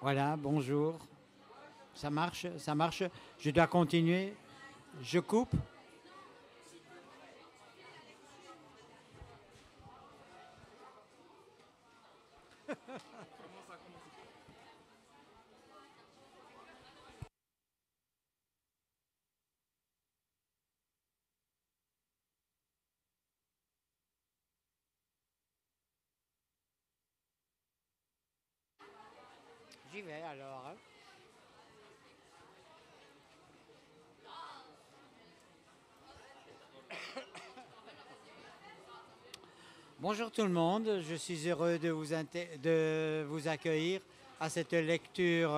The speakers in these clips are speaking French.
Voilà, bonjour. Ça marche, ça marche. Je dois continuer. Je coupe. J'y vais alors, hein. Bonjour tout le monde, je suis heureux de vous accueillir à cette lecture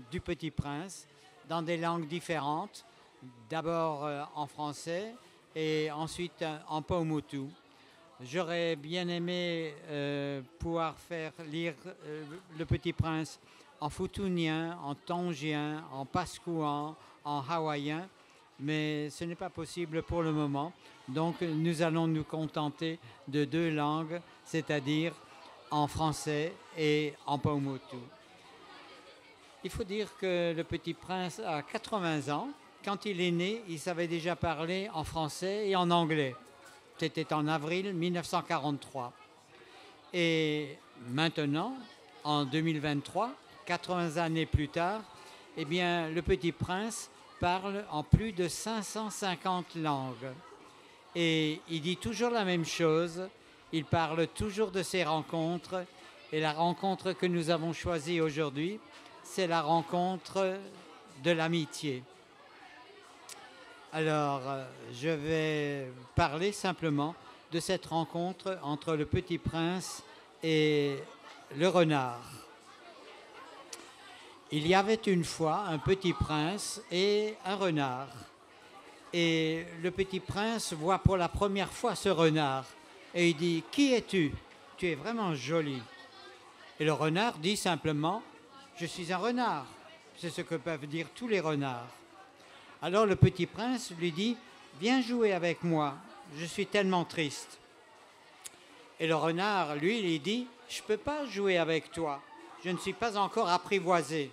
du Petit Prince dans des langues différentes, d'abord en français et ensuite en Paumotu. J'aurais bien aimé pouvoir faire lire Le Petit Prince en futunien, en tongien, en pascouan, en hawaïen, mais ce n'est pas possible pour le moment. Donc nous allons nous contenter de deux langues, c'est-à-dire en français et en paumotu. Il faut dire que le Petit Prince a 80 ans. Quand il est né, il savait déjà parler en français et en anglais. C'était en avril 1943. Et maintenant, en 2023, 80 années plus tard, eh bien, le Petit Prince parle en plus de 550 langues. Et il dit toujours la même chose, il parle toujours de ses rencontres. Et la rencontre que nous avons choisie aujourd'hui, c'est la rencontre de l'amitié. Alors, je vais parler simplement de cette rencontre entre le Petit Prince et le renard. Il y avait une fois un petit prince et un renard. Et le Petit Prince voit pour la première fois ce renard. Et il dit « Qui es-tu? Tu es vraiment joli. » Et le renard dit simplement « Je suis un renard. » C'est ce que peuvent dire tous les renards. Alors le Petit Prince lui dit « Viens jouer avec moi, je suis tellement triste. » Et le renard, lui, lui dit « Je ne peux pas jouer avec toi, je ne suis pas encore apprivoisé. »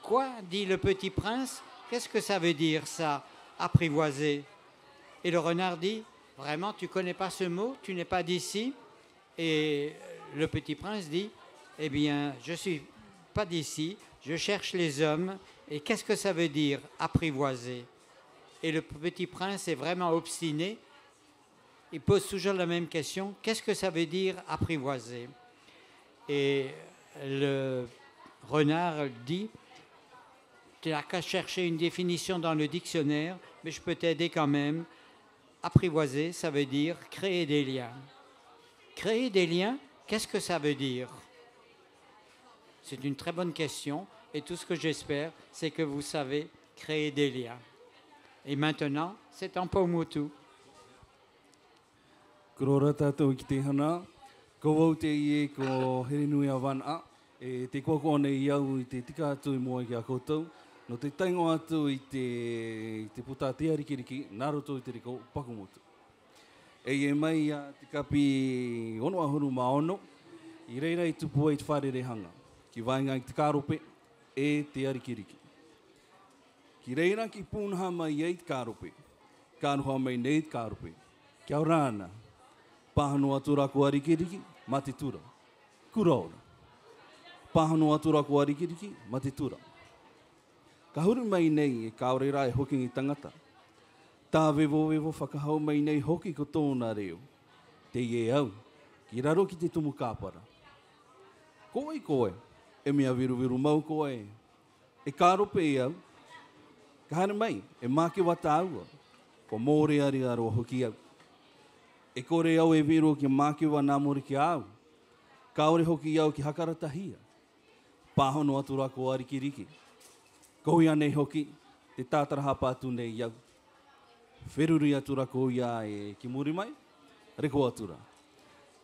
Quoi? Dit le Petit Prince. Qu'est-ce que ça veut dire ça, apprivoisé? Et le renard dit « Vraiment, tu ne connais pas ce mot? Tu n'es pas d'ici? » Et le Petit Prince dit « Eh bien, je ne suis pas d'ici, je cherche les hommes. » Et qu'est-ce que ça veut dire, apprivoiser? Et le Petit Prince est vraiment obstiné. Il pose toujours la même question. Qu'est-ce que ça veut dire, apprivoiser? Et le renard dit, tu n'as qu'à chercher une définition dans le dictionnaire, mais je peux t'aider quand même. Apprivoiser, ça veut dire créer des liens. Créer des liens, qu'est-ce que ça veut dire? C'est une très bonne question. Et tout ce que j'espère, c'est que vous savez créer des liens. Et maintenant, c'est en Paumotu. Korora tātou ki te hana, ko wau te ie ko here nui a wana, e te koko nei iau i te tika atu i mua ki a koutou, no te taingo atu i te puta te arikiriki, nā roto i te riko pakumotu. E mai a te kapi ono ahuru ma ono, i reira i tupu ai te wharerehanga, ki vainga i te kārope, e te arikiriki. Ki reira ki pūnaha mai ei te kārope, kānoha mai nei te kārope. Kia orana, pāhano atura ko arikiriki, ma te tura. Kura ora. Pāhano atura ko arikiriki, ma te tura. Ka huru mai nei e kaorera e hoki ngi tangata. Tā wewo whakahau mai nei hoki ko tōna reo. Te ie au, ki raro ki te tumu kāpara. Koe, e mea viru mau koe, e kārope e au, ka hana mai, e māke wata aua, ko mōre ari aro hoki au. E kore au e viru ki māke wa nā mori ki au, kaore hoki au ki hakaratahia, pāhono atura ko arikiriki. Kohi anei hoki, te tātara hapatu nei iau. Wheruri atura ko ia e ki muri mai, reko atura.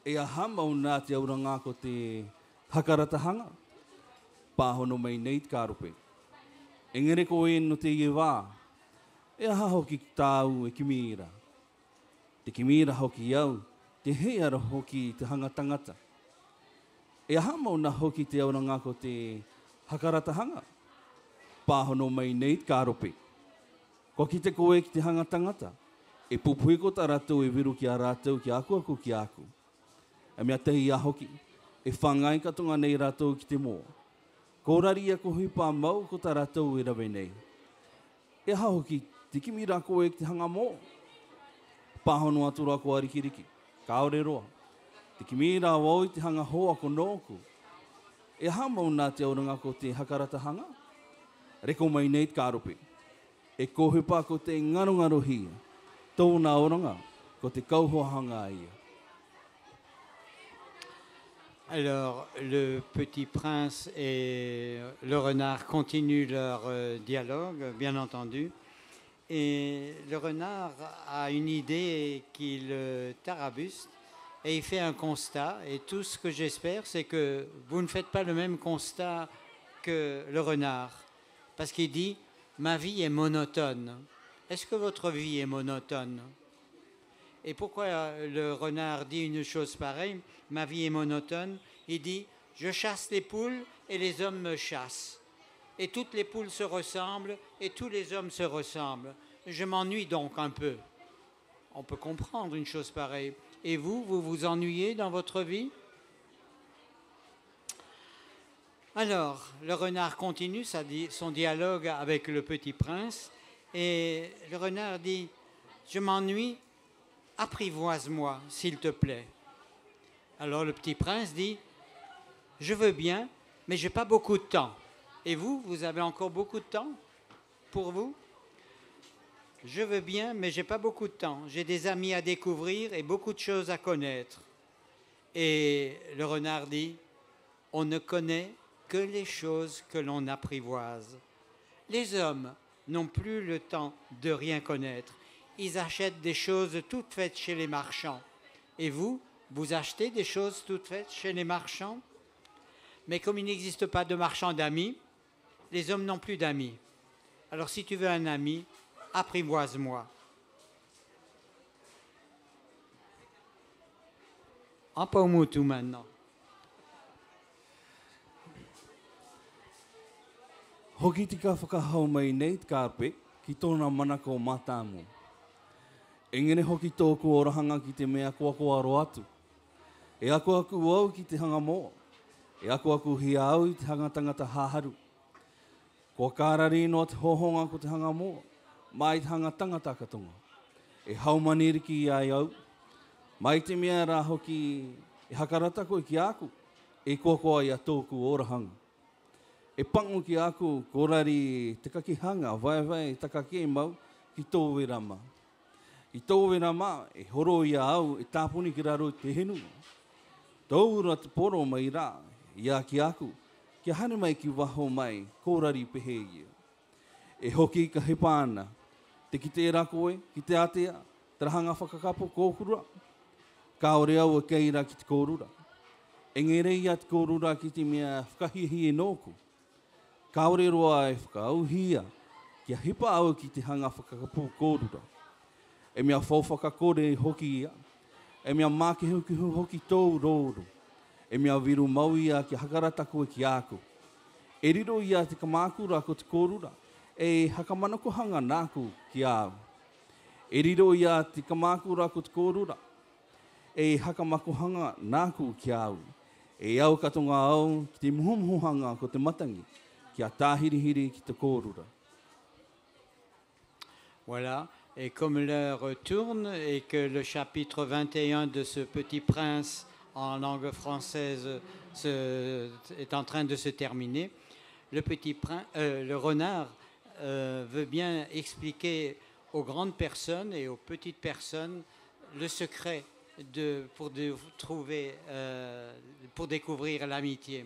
E a hamau nā te aura ngā ko te hakaratahanga, pāhono mai nei te kārope. Engere ko e no te ie wā, e aha hoki ki tāu e kimira. Te kimira hoki au, te heara hoki te hanga tangata. E aha mauna hoki te auranga ko te hakaratahanga. Pāhono mai nei kārope. Ko ki te koe ki te hanga tangata. E pupui ko tā rātou e viru ki a rātou ki aku ki aku. E mea tehi a hoki. E whangai katonga nei rātou ki te mō. Ko rari a ko huipa mau ko tā rātou e rawe nei. E aha hoki, tiki mi rā koe ki te hanga mō. Pāhono atu rā ko arikiriki. Kaore roa. Tiki mi rā wau i te hanga hoa ko nōku. E aha mau nā te auranga ko te hakaratahanga. Reko mai nei kārope. E kohupa ko te ngaro hia. Tōna auranga ko te kauhoahanga ia. Alors, le petit prince et le renard continuent leur dialogue, bien entendu. Et le renard a une idée qui le tarabuste et il fait un constat. Et tout ce que j'espère, c'est que vous ne faites pas le même constat que le renard. Parce qu'il dit, ma vie est monotone. Est-ce que votre vie est monotone? Et pourquoi le renard dit une chose pareille? Ma vie est monotone. Il dit, je chasse les poules et les hommes me chassent. Et toutes les poules se ressemblent et tous les hommes se ressemblent. Je m'ennuie donc un peu. On peut comprendre une chose pareille. Et vous, vous vous ennuyez dans votre vie? Alors, le renard continue son dialogue avec le petit prince. Et le renard dit, je m'ennuie, apprivoise-moi, s'il te plaît. Alors le petit prince dit, je veux bien, mais je n'ai pas beaucoup de temps. Et vous, vous avez encore beaucoup de temps pour vous? Je veux bien, mais je n'ai pas beaucoup de temps. J'ai des amis à découvrir et beaucoup de choses à connaître. Et le renard dit, on ne connaît que les choses que l'on apprivoise. Les hommes n'ont plus le temps de rien connaître. Ils achètent des choses toutes faites chez les marchands. Et vous, vous achetez des choses toutes faites chez les marchands? Mais comme il n'existe pas de marchand d'amis, les hommes n'ont plus d'amis. Alors si tu veux un ami, apprivoise-moi. En Paumotu maintenant. Hoki tika whakahau mai nei kāpe ki tōna manako o mātāmu. Engene hoki tōku orahanga ki te mea kua aro atu. E aku au ki te hanga mō. E aku hia au i te hanga tangata hāharu. Kua kārari no te hohonga ko te hanga mō. Mai te hanga tangata katonga. E haumaniriki i ai au. Mai te mea rā hoki e hakarata koe ki aku. E kua i a tōku orahanga. E pangu ki aku, korari te kakihanga, vai takake mau, ki tō werama. I tō werama, e horo ia au, e tāpuni ki raro te henu. Tōura te poro mai rā, ia ki aku, ki hane mai ki waho mai, korari pehe ia. E hoki ka he pāna, te ki te rakoe, ki te atea, tarahanga whakakapo kōkura. Kaore au e keira ki te kōrura. Engere ia te kōrura ki te mea whakahihi e nōku. Kaore roa e whakauhia, kia hipa au ki te hanga whakakapu kōrura. E mea whauwhakakore hoki ia, e mea mākehukihu hoki tōu rōru, e mea viru mau ia ki hakarata koe ki aku. E riro ia te kamakura ko te kōrura, e hakamanako hanga nāku ki au. E riro ia te kamakura ko te kōrura, e hakamako hanga nāku ki au. E au katonga au ki te muhumuhanga ko te matangi. Voilà, et comme l'heure tourne et que le chapitre 21 de ce petit prince en langue française est en train de se terminer, le renard veut bien expliquer aux grandes personnes et aux petites personnes le secret pour découvrir l'amitié.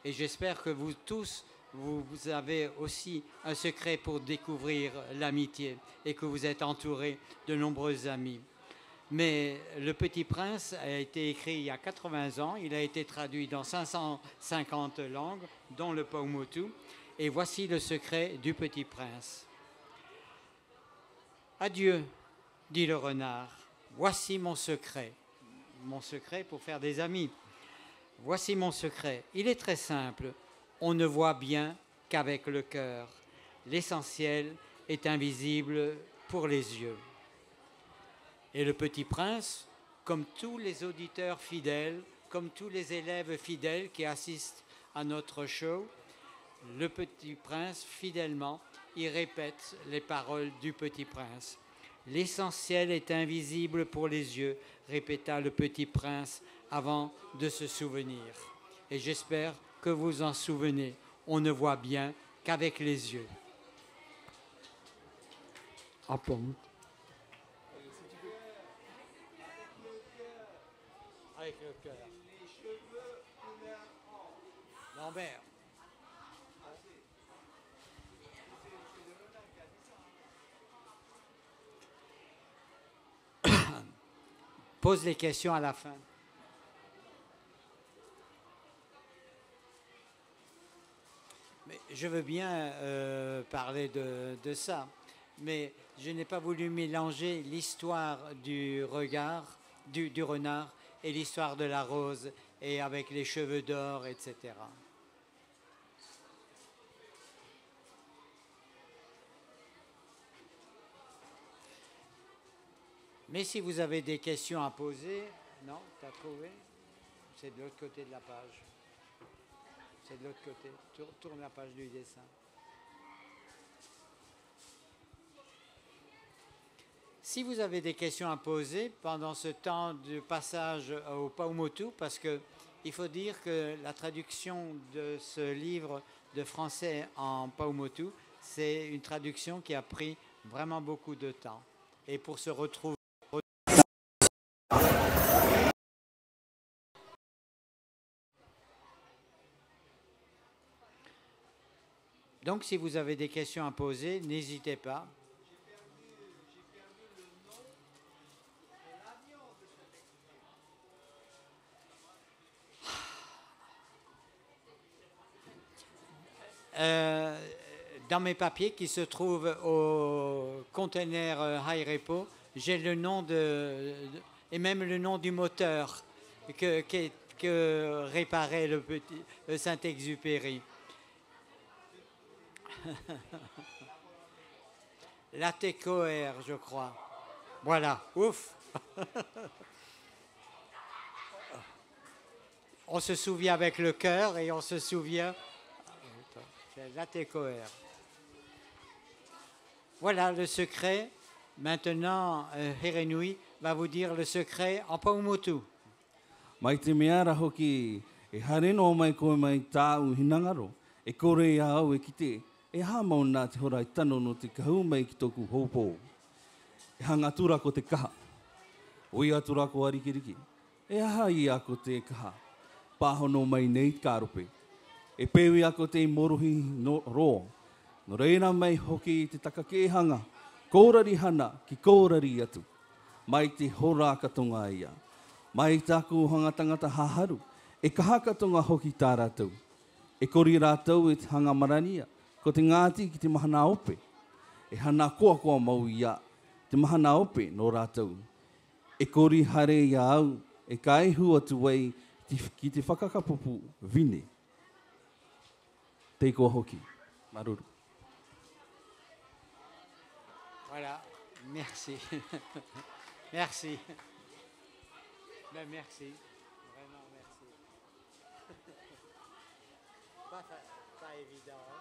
Et j'espère que vous tous, vous avez aussi un secret pour découvrir l'amitié et que vous êtes entouré de nombreux amis. Mais Le Petit Prince a été écrit il y a 80 ans, il a été traduit dans 550 langues, dont le Paumotu, et voici le secret du Petit Prince. Adieu, dit le renard, voici mon secret pour faire des amis. Voici mon secret. Il est très simple. On ne voit bien qu'avec le cœur. L'essentiel est invisible pour les yeux. Et le petit prince, comme tous les auditeurs fidèles, comme tous les élèves fidèles qui assistent à notre show, le petit prince, fidèlement, il répète les paroles du petit prince. L'essentiel est invisible pour les yeux, répéta le petit prince avant de se souvenir. Et j'espère que vous en souvenez. On ne voit bien qu'avec les yeux. Ah bon. Avec le cœur. Les cheveux couleur or. Lambert. Pose les questions à la fin. Mais je veux bien parler de ça, mais je n'ai pas voulu mélanger l'histoire du renard et l'histoire de la rose, et avec les cheveux d'or, etc. Mais si vous avez des questions à poser, non, tu as trouvé? C'est de l'autre côté de la page. C'est de l'autre côté. Tourne la page du dessin. Si vous avez des questions à poser pendant ce temps de passage au Paumotu, parce qu'il faut dire que la traduction de ce livre de français en Paumotu, c'est une traduction qui a pris vraiment beaucoup de temps. Et pour se retrouver... Donc, si vous avez des questions à poser, n'hésitez pas. Dans mes papiers qui se trouvent au conteneur High Repo, j'ai le nom et même le nom du moteur que réparait le petit Saint-Exupéry. La TECOR, je crois. Voilà, ouf. On se souvient avec le cœur et on se souvient... La TECOR. Voilà le secret. Maintenant, Herenui va vous dire le secret en Paumotu. Mai te mea ra hoki e hareno mai koe mai tāu hinangaro. E kore ia au e kite. E hā mau nā te hora i tano no te kahau mai ki toku hōpō. E hangatura ko te kaha. Oi atura ko arikiriki. E aha i ako te kaha. Pāhono mai nei kārope. E pewi ako te morohi no ro. No reira mai hoki te takakehanga. Kōrari hana ki kōrari atu. Mai te hora katonga ia. Mai taku hanga tangata haharu. E kaha katonga hoki tā rātou. E kori rātou e te hanga marania. Ko te ngāti ki te mahana ope. E hana koa koa mau ia. Te mahana ope no rātou. E kori hare ia au. E kai hua tu wei ki te whakakapupu vine. Te koa hoki. Maruru. Voilà, merci. Merci. Ben, merci. Vraiment merci. Pas évident.